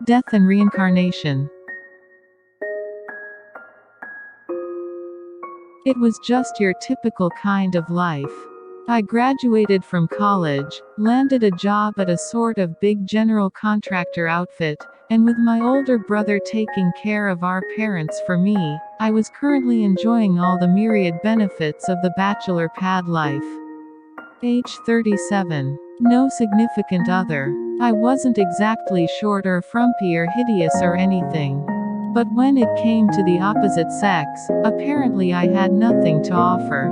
Death and reincarnation. It was just your typical kind of life. I graduated from college, landed a job at a sort of big general contractor outfit, and with my older brother taking care of our parents for me, I was currently enjoying all the myriad benefits of the bachelor pad life. Age 37. No significant other. I wasn't exactly short or frumpy or hideous or anything. But when it came to the opposite sex, apparently I had nothing to offer.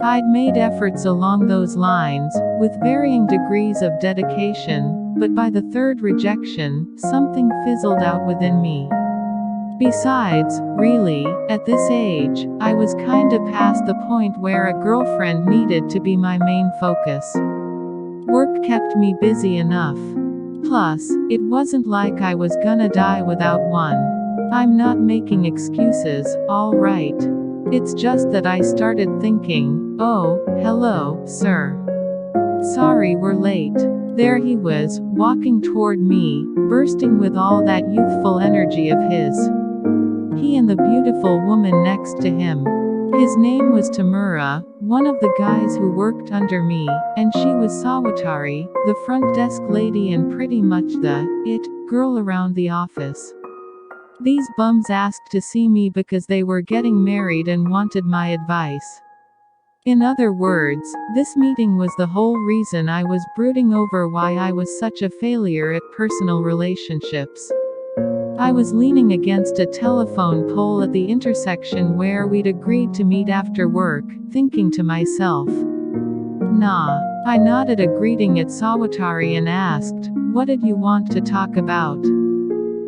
I'd made efforts along those lines, with varying degrees of dedication, but by the third rejection, something fizzled out within me. Besides, really, at this age, I was kinda past the point where a girlfriend needed to be my main focus. Work kept me busy enough. Plus, it wasn't like I was gonna die without one. I'm not making excuses, alright. It's just that I started thinking, oh, hello, sir. Sorry we're late. There he was, walking toward me, bursting with all that youthful energy of his. He and the beautiful woman next to him. His name was Tamura, one of the guys who worked under me, and she was Sawatari, the front desk lady and pretty much the it girl around the office. These bums asked to see me because they were getting married and wanted my advice. In other words, this meeting was the whole reason I was brooding over why I was such a failure at personal relationships. I was leaning against a telephone pole at the intersection where we'd agreed to meet after work, thinking to myself, nah. I nodded a greeting at Sawatari and asked, what did you want to talk about?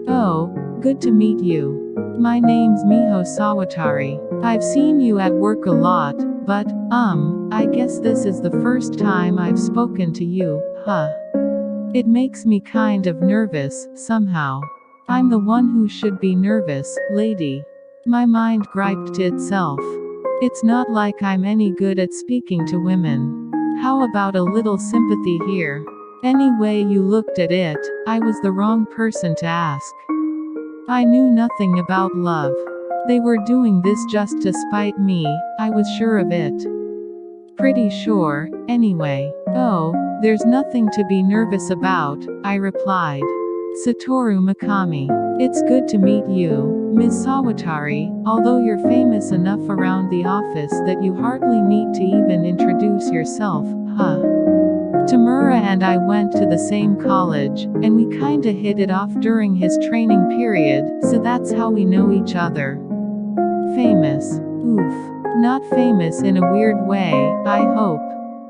Oh, good to meet you. My name's Miho Sawatari. I've seen you at work a lot, but, I guess this is the first time I've spoken to you, huh? It makes me kind of nervous, somehow. I'm the one who should be nervous, lady. My mind griped to itself. It's not like I'm any good at speaking to women. How about a little sympathy here? Any way you looked at it, I was the wrong person to ask. I knew nothing about love. They were doing this just to spite me, I was sure of it. Pretty sure, anyway. Oh, there's nothing to be nervous about, I replied. Satoru Mikami. It's good to meet you, Ms. Sawatari, although you're famous enough around the office that you hardly need to even introduce yourself, huh? Tamura and I went to the same college, and we kinda hit it off during his training period, so that's how we know each other. Famous. Oof. Not famous in a weird way, I hope.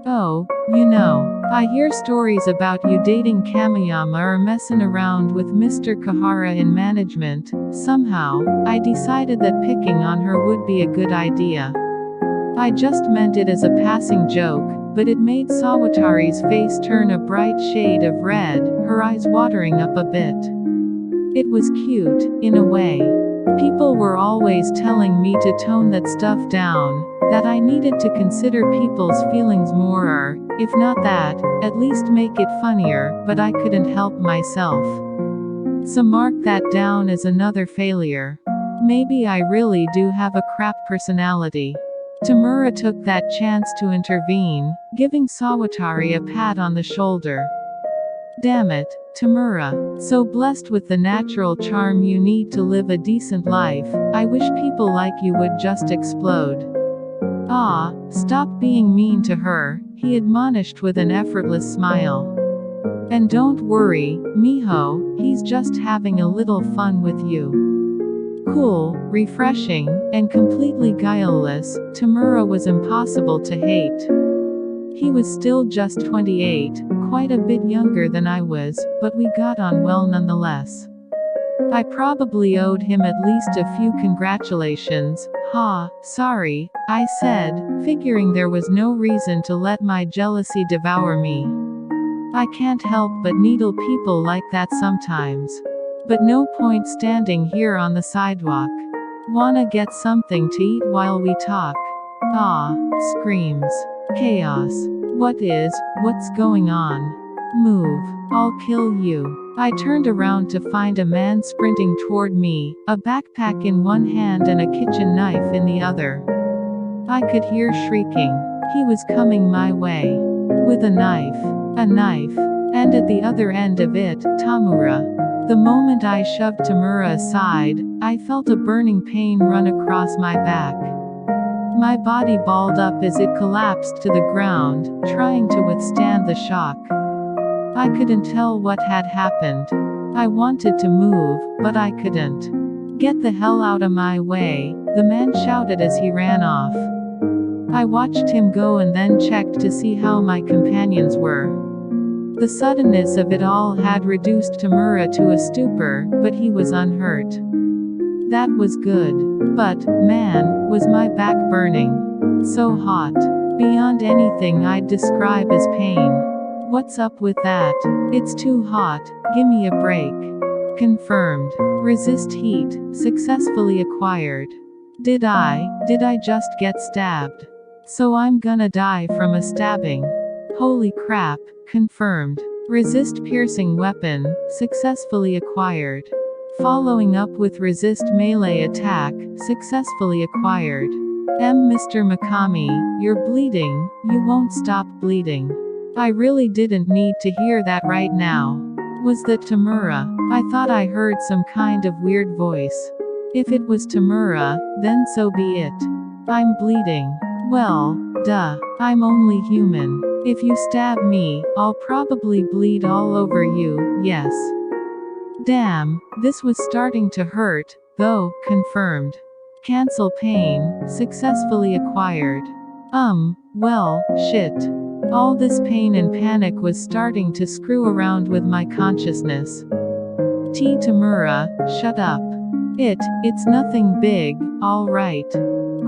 Oh, you know. I hear stories about you dating Kamiyama or messing around with Mr. Kahara in management. Somehow, I decided that picking on her would be a good idea. I just meant it as a passing joke, but it made Sawatari's face turn a bright shade of red, her eyes watering up a bit. It was cute, in a way. People were always telling me to tone that stuff down, that I needed to consider people's feelings more or, if not that, at least make it funnier, but I couldn't help myself. So mark that down as another failure. Maybe I really do have a crap personality. Tamura took that chance to intervene, giving Sawatari a pat on the shoulder. Damn it, Tamura. So blessed with the natural charm you need to live a decent life, I wish people like you would just explode. Ah, stop being mean to her, he admonished with an effortless smile. And don't worry, Miho, he's just having a little fun with you. Cool, refreshing, and completely guileless, Tamura was impossible to hate. He was still just 28, quite a bit younger than I was, but we got on well nonetheless. I probably owed him at least a few congratulations. Sorry, I said, figuring there was no reason to let my jealousy devour me. I can't help but needle people like that sometimes. But no point standing here on the sidewalk. Wanna get something to eat while we talk? Screams. Chaos. What's going on? Move. I'll kill you. I turned around to find a man sprinting toward me, a backpack in one hand and a kitchen knife in the other. I could hear shrieking. He was coming my way. With a knife. A knife. And at the other end of it, Tamura. The moment I shoved Tamura aside, I felt a burning pain run across my back. My body balled up as it collapsed to the ground, trying to withstand the shock. I couldn't tell what had happened. I wanted to move, but I couldn't. Get the hell out of my way, the man shouted as he ran off. I watched him go and then checked to see how my companions were. The suddenness of it all had reduced Tamura to a stupor, but he was unhurt. That was good. But, man, was my back burning. So hot. Beyond anything I'd describe as pain. What's up with that? It's too hot, gimme a break. Confirmed. Resist heat, successfully acquired. Did I just get stabbed? So I'm gonna die from a stabbing. Holy crap, confirmed. Resist piercing weapon, successfully acquired. Following up with resist melee attack, successfully acquired. Mr. Mikami, you're bleeding, you won't stop bleeding. I really didn't need to hear that right now. Was that Tamura? I thought I heard some kind of weird voice. If it was Tamura, then so be it. I'm bleeding. Well, duh. I'm only human. If you stab me, I'll probably bleed all over you, yes. Damn, this was starting to hurt, though, confirmed. Cancel pain, successfully acquired. Well, shit. All this pain and panic was starting to screw around with my consciousness. Tamura, shut up. It's nothing big, alright.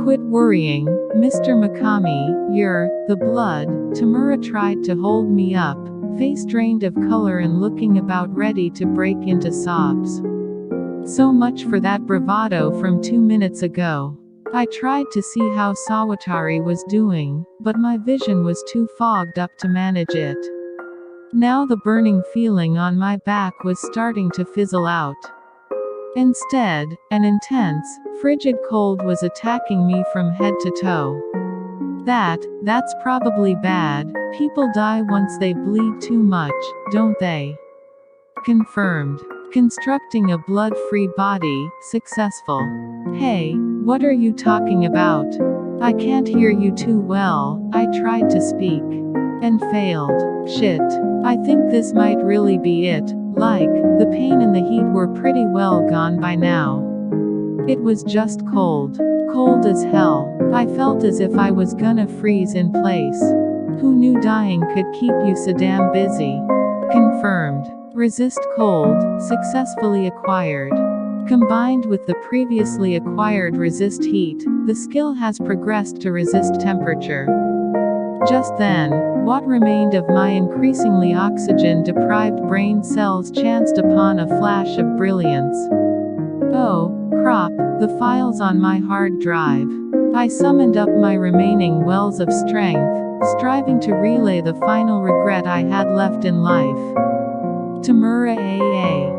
Quit worrying, Mr. Mikami, the blood. Tamura tried to hold me up, face drained of color and looking about ready to break into sobs. So much for that bravado from 2 minutes ago. I tried to see how Sawatari was doing, but my vision was too fogged up to manage it. Now the burning feeling on my back was starting to fizzle out. Instead, an intense, frigid cold was attacking me from head to toe. That's probably bad. People die once they bleed too much, don't they? Confirmed. Constructing a blood-free body, successful. Hey, what are you talking about? I can't hear you too well. I tried to speak. And failed. Shit. I think this might really be it. Like, the pain and the heat were pretty well gone by now. It was just cold. Cold as hell. I felt as if I was gonna freeze in place. Who knew dying could keep you so damn busy? Confirmed. Resist cold, successfully acquired. Combined with the previously acquired resist heat, the skill has progressed to resist temperature. Just then, what remained of my increasingly oxygen-deprived brain cells chanced upon a flash of brilliance. Oh, crap, the files on my hard drive. I summoned up my remaining wells of strength, striving to relay the final regret I had left in life. Tamura AA.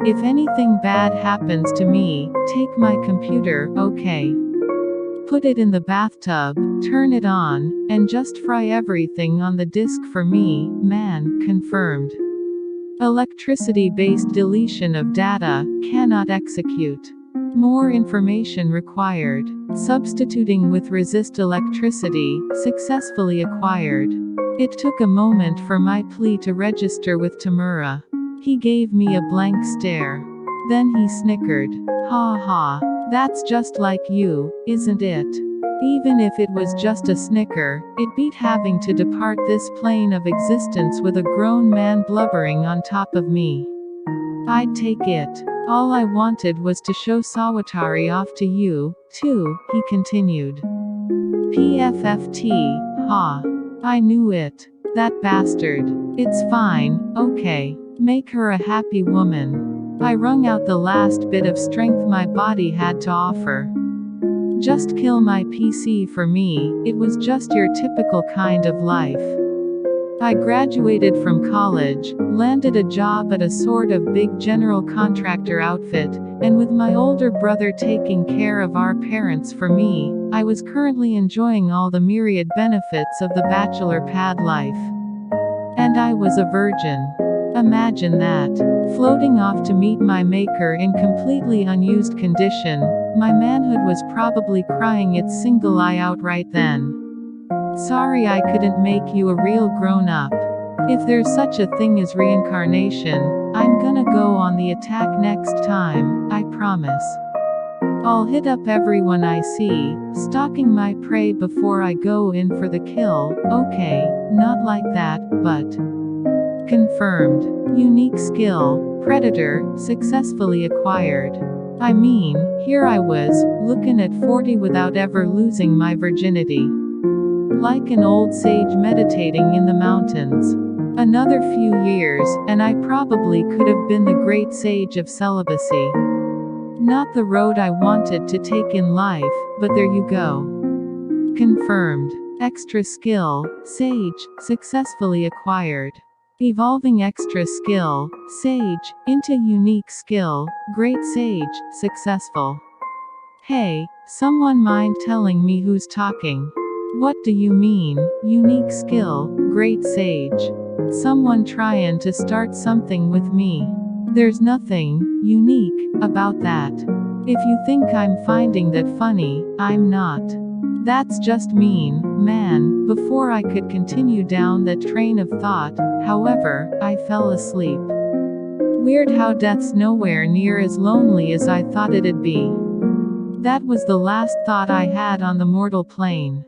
If anything bad happens to me, take my computer, okay? Put it in the bathtub, turn it on, and just fry everything on the disk for me, man, confirmed. Electricity-based deletion of data, cannot execute. More information required. Substituting with resist electricity, successfully acquired. It took a moment for my plea to register with Tamura. He gave me a blank stare. Then he snickered. Ha ha. That's just like you, isn't it? Even if it was just a snicker, it beat having to depart this plane of existence with a grown man blubbering on top of me. I'd take it. All I wanted was to show Sawatari off to you, too, he continued. PFFT, ha. I knew it. That bastard. It's fine, okay. Make her a happy woman. I wrung out the last bit of strength my body had to offer. Just kill my PC for me, it was just your typical kind of life. I graduated from college, landed a job at a sort of big general contractor outfit, and with my older brother taking care of our parents for me, I was currently enjoying all the myriad benefits of the bachelor pad life. And I was a virgin. Imagine that. Floating off to meet my maker in completely unused condition, my manhood was probably crying its single eye out right then. Sorry I couldn't make you a real grown-up. If there's such a thing as reincarnation, I'm gonna go on the attack next time, I promise. I'll hit up everyone I see, stalking my prey before I go in for the kill. Okay, not like that, but confirmed. Unique skill, Predator, successfully acquired. I mean, here I was, looking at 40 without ever losing my virginity. Like an old sage meditating in the mountains. Another few years, and I probably could have been the great sage of celibacy. Not the road I wanted to take in life, but there you go. Confirmed. Extra skill, Sage, successfully acquired. Evolving extra skill, Sage, into unique skill, Great Sage, successful. Hey, someone mind telling me who's talking? What do you mean, unique skill, Great Sage? Someone trying to start something with me. There's nothing unique about that. If you think I'm finding that funny, I'm not. That's just mean, man. Before I could continue down that train of thought, however, I fell asleep. Weird how death's nowhere near as lonely as I thought it'd be. That was the last thought I had on the mortal plane.